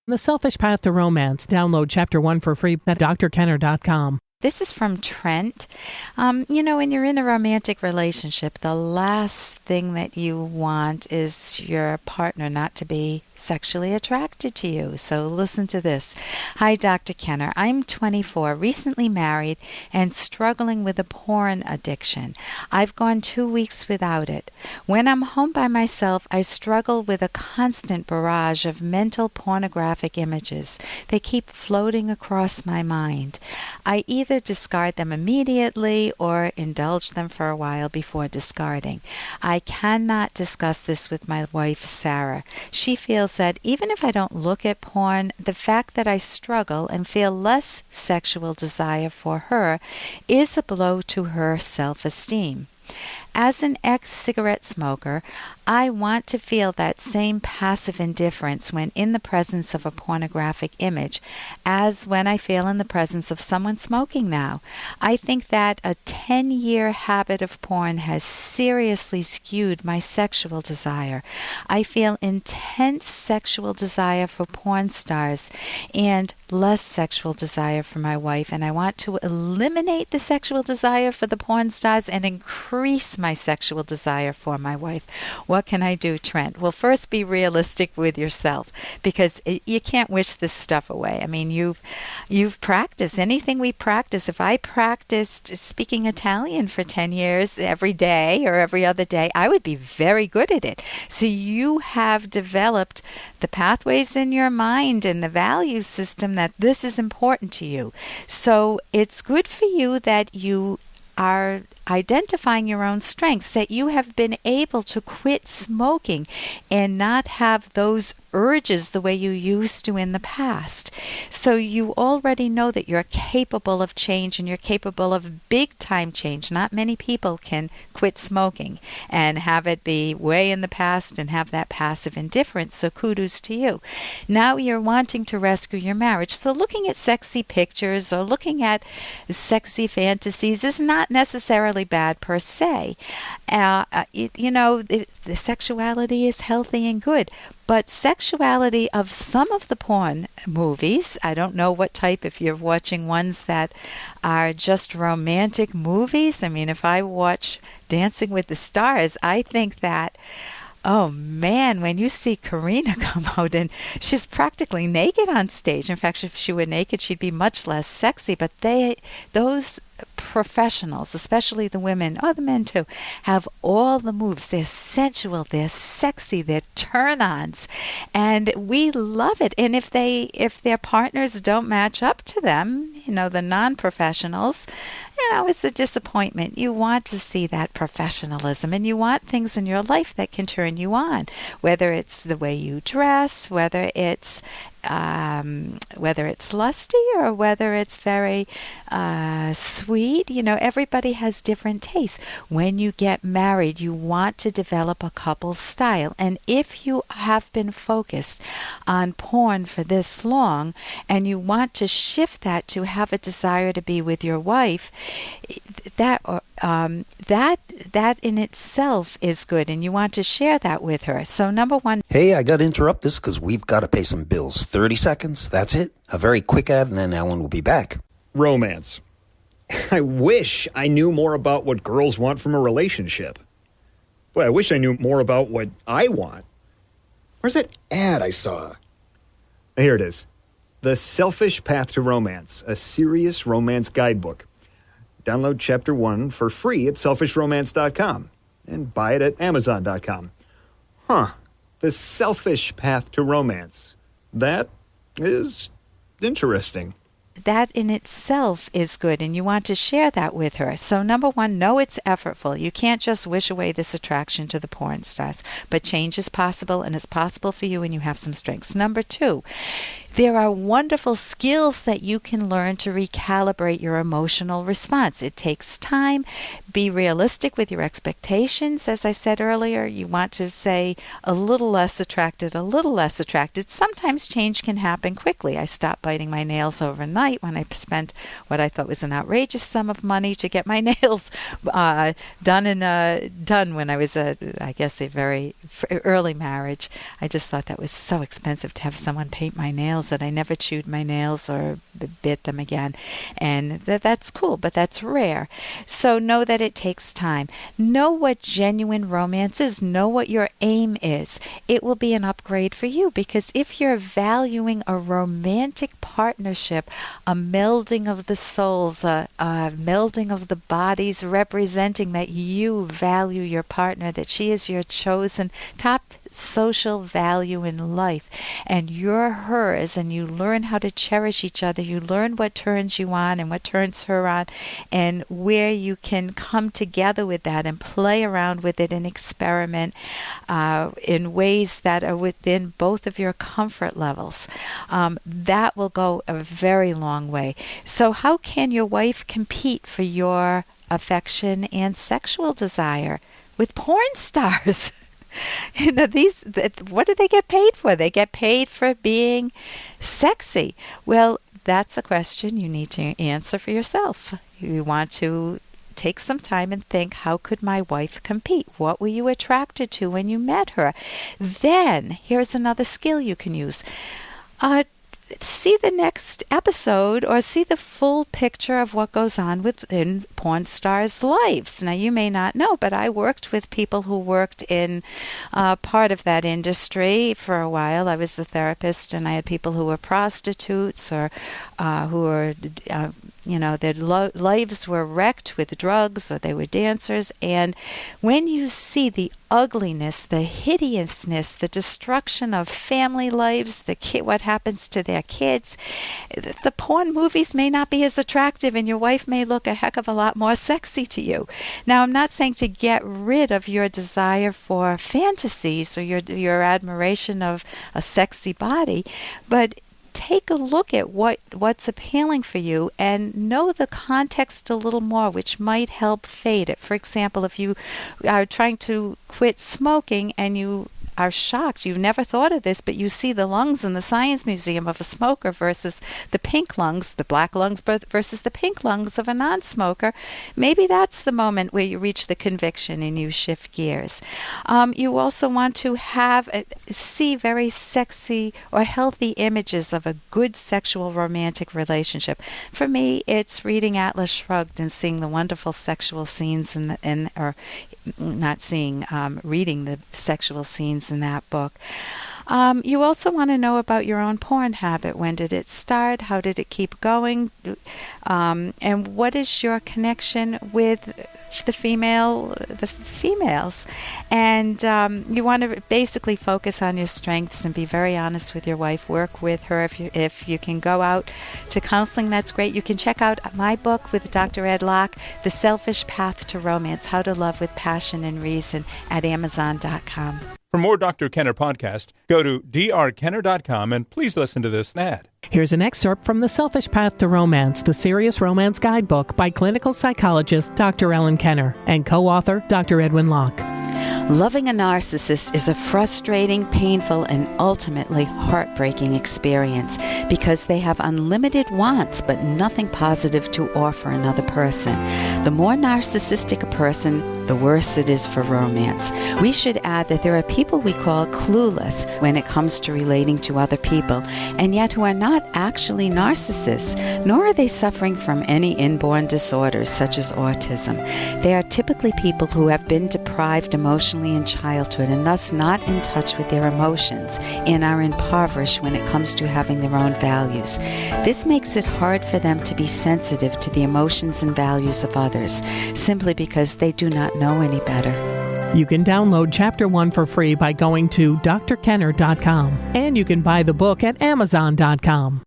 The Selfish Path to Romance. Download Chapter 1 for free at drkenner.com. This is from Trent. When you're in a romantic relationship, the last thing that you want is your partner not to be sexually attracted to you. So listen to this. Hi, Dr. Kenner. I'm 24, recently married, and struggling with a porn addiction. I've gone 2 weeks without it. When I'm home by myself, I struggle with a constant barrage of mental pornographic images. They keep floating across my mind. I either discard them immediately or indulge them for a while before discarding. I cannot discuss this with my wife, Sarah. She feels that even if I don't look at porn, the fact that I struggle and feel less sexual desire for her is a blow to her self-esteem. As an ex-cigarette smoker, I want to feel that same passive indifference when in the presence of a pornographic image as when I feel in the presence of someone smoking now. I think that a 10-year habit of porn has seriously skewed my sexual desire. I feel intense sexual desire for porn stars and less sexual desire for my wife, and I want to eliminate the sexual desire for the porn stars and increase my sexual desire for my wife. What can I do, Trent? Well, first be realistic with yourself, because you can't wish this stuff away. I mean, you've practiced anything we practice. If I practiced speaking Italian for 10 years every day or every other day, I would be very good at it. So you have developed the pathways in your mind and the value system that this is important to you. So it's good for you that you are identifying your own strengths, that you have been able to quit smoking and not have those urges the way you used to in the past. So you already know that you're capable of change, and you're capable of big time change. Not many people can quit smoking and have it be way in the past and have that passive indifference, so kudos to you. Now you're wanting to rescue your marriage. So looking at sexy pictures or looking at sexy fantasies is not necessarily bad per se. The sexuality is healthy and good, but sexuality of some of the porn movies, I don't know what type, if you're watching ones that are just romantic movies. I mean, if I watch Dancing with the Stars, I think that, oh man, when you see Karina come out and she's practically naked on stage. In fact, if she were naked, she'd be much less sexy. But those professionals, especially the women, or the men too, have all the moves. They're sensual, they're sexy, they're turn-ons, and we love it. And if their partners don't match up to them, the non-professionals, it's a disappointment. You want to see that professionalism, and you want things in your life that can turn you on, whether it's the way you dress, whether it's lusty or whether it's very sweet. Everybody has different tastes. When you get married, you want to develop a couple's style. And if you have been focused on porn for this long and you want to shift that to have a desire to be with your wife, that in itself is good, and you want to share that with her. So number one. Hey, I got to interrupt this because we've got to pay some bills. 30 seconds, that's it. A very quick ad, and then Alan will be back. Romance. I wish I knew more about what girls want from a relationship. Boy, I wish I knew more about what I want. Where's that ad I saw? Here it is. The Selfish Path to Romance, a serious romance guidebook. Download Chapter 1 for free at selfishromance.com and buy it at amazon.com. The Selfish Path to Romance. That is interesting. That in itself is good, and you want to share that with her. So number one, know it's effortful. You can't just wish away this attraction to the porn stars, but change is possible, and it's possible for you, and you have some strengths. Number two, there are wonderful skills that you can learn to recalibrate your emotional response. It takes time. Be realistic with your expectations. As I said earlier, you want to say a little less attracted, a little less attracted. Sometimes change can happen quickly. I stopped biting my nails overnight when I spent what I thought was an outrageous sum of money to get my nails done when I was I guess a very early marriage. I just thought that was so expensive to have someone paint my nails that I never chewed my nails or bit them again. And that's cool, but that's rare. So know that it takes time. Know what genuine romance is. Know what your aim is. It will be an upgrade for you, because if you're valuing a romantic partnership, a melding of the souls, a melding of the bodies, representing that you value your partner, that she is your chosen top social value in life, and you're hers, and you learn how to cherish each other. You learn what turns you on and what turns her on, and where you can come together with that and play around with it and experiment in ways that are within both of your comfort levels. That will go a very long way. So how can your wife compete for your affection and sexual desire? With porn stars. You know, what do they get paid for? They get paid for being sexy. Well, that's a question you need to answer for yourself. You want to take some time and think, how could my wife compete? What were you attracted to when you met her? Then, here's another skill you can use. See the next episode, or see the full picture of what goes on within porn stars' lives. Now, you may not know, but I worked with people who worked in part of that industry for a while. I was the therapist, and I had people who were prostitutes or who were, their lives were wrecked with drugs, or they were dancers. And when you see the ugliness, the hideousness, the destruction of family lives, what happens to their kids, the porn movies may not be as attractive, and your wife may look a heck of a lot more sexy to you. Now, I'm not saying to get rid of your desire for fantasies or your admiration of a sexy body, but take a look at what's appealing for you and know the context a little more, which might help fade it. For example, if you are trying to quit smoking and you are shocked, you've never thought of this, but you see the lungs in the Science Museum of a smoker versus the pink lungs, the black lungs versus the pink lungs of a non-smoker, maybe that's the moment where you reach the conviction and you shift gears. You also want to see very sexy or healthy images of a good sexual romantic relationship. For me, it's reading Atlas Shrugged and seeing the wonderful sexual scenes reading the sexual scenes in that book. You also want to know about your own porn habit. When did it start? How did it keep going? And what is your connection with the females? And you want to basically focus on your strengths and be very honest with your wife. Work with her. If you can go out to counseling, that's great. You can check out my book with Dr. Ed Locke, The Selfish Path to Romance, How to Love with Passion and Reason, at Amazon.com. For more Dr. Kenner podcast, go to drkenner.com and please listen to this ad. Here's an excerpt from The Selfish Path to Romance, the Serious Romance Guidebook by clinical psychologist Dr. Ellen Kenner and co-author Dr. Edwin Locke. Loving a narcissist is a frustrating, painful, and ultimately heartbreaking experience because they have unlimited wants but nothing positive to offer another person. The more narcissistic a person, the worse it is for romance. We should add that there are people we call clueless when it comes to relating to other people, and yet who are not actually narcissists, nor are they suffering from any inborn disorders such as autism. They are typically people who have been deprived emotionally in childhood and thus not in touch with their emotions and are impoverished when it comes to having their own values. This makes it hard for them to be sensitive to the emotions and values of others, simply because they do not know any better. You can download Chapter 1 for free by going to drkenner.com, and you can buy the book at Amazon.com.